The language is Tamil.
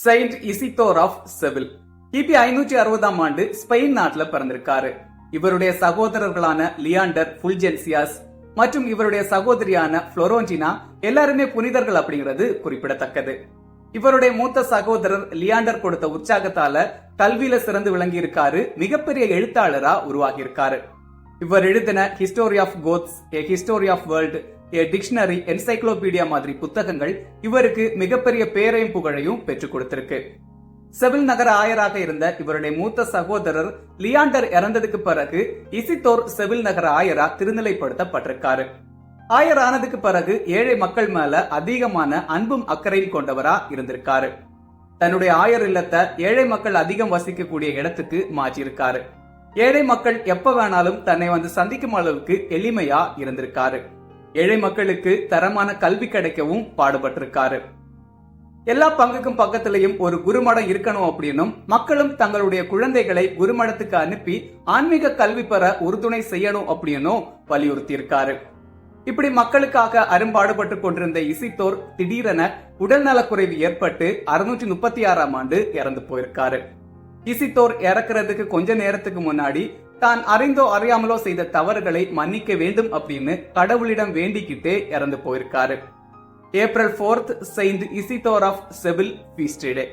செயின்ட் இசிதோர் ஆஃப் செவில் கிபி 560ஆம் ஆண்டு ஸ்பெயின் நாட்டுல பிறந்திருக்காரு. இவருடைய சகோதரர்களான லியாண்டர், ஃபுல்ஜென்சியாஸ் மற்றும் இவருடைய சகோதரியான புளோரோஞ்சினா எல்லாருமே புனிதர்கள் அப்படிங்கிறது குறிப்பிடத்தக்கது. இவருடைய மூத்த சகோதரர் லியாண்டர் கொடுத்த உற்சாகத்தால கல்வியில சிறந்து விளங்கி இருக்காரு. மிகப்பெரிய எழுத்தாளரா உருவாகி இருக்காரு. இவர் எழுதின history of Goths, a history of world, a dictionary, encyclopedia மாதிரி புத்தகங்கள் இவருக்கு மிகப்பெரிய பேரையும் புகழையும் பெற்றுக் கொடுத்திருக்கு. செவில் நகர ஆயராக இருந்த இவருடைய மூத்த சகோதரர் லியாண்டர் இறந்ததுக்கு பிறகு இசிதோர் செவில் நகர ஆயரா திருநிலைப்படுத்தப்பட்டிருக்காரு. ஆயர் ஆனதுக்கு பிறகு ஏழை மக்கள் மேல அதிகமான அன்பும் அக்கறையும் கொண்டவரா இருந்திருக்காரு. தன்னுடைய ஆயர் இல்லத்தை ஏழை மக்கள் அதிகம் வசிக்கக்கூடிய இடத்துக்கு மாற்றியிருக்காரு. ஏழை மக்கள் எப்ப வேணாலும் தன்னை வந்து சந்திக்கும் அளவுக்கு எளிமையா இருந்திருக்காரு. ஏழை மக்களுக்கு தரமான கல்வி கிடைக்கவும் பாடுபட்டிருக்காரு. எல்லா பங்குக்கும் பக்கத்திலையும் ஒரு குருமடம் இருக்கணும் அப்படின்னும் மக்களும் தங்களுடைய குழந்தைகளை குருமடத்துக்கு அனுப்பி ஆன்மீக கல்வி பெற உறுதுணை செய்யணும் அப்படின்னும் வலியுறுத்தி இருக்காரு. இப்படி மக்களுக்காக அரும்பாடுபட்டு கொண்டிருந்த இசிதோர் திடீரென உடல்நலக்குறைவு ஏற்பட்டு 636ஆம் ஆண்டு இறந்து போயிருக்காரு. இசிதோர் இறக்குறதுக்கு கொஞ்ச நேரத்துக்கு முன்னாடி தான் அறிந்தோ அறியாமலோ செய்த தவறுகளை மன்னிக்க வேண்டும் அப்படின்னு கடவுளிடம் வேண்டிக்கிட்டே இறந்து போயிருக்காரு. April 4th, Saint Isidore of Seville feast day.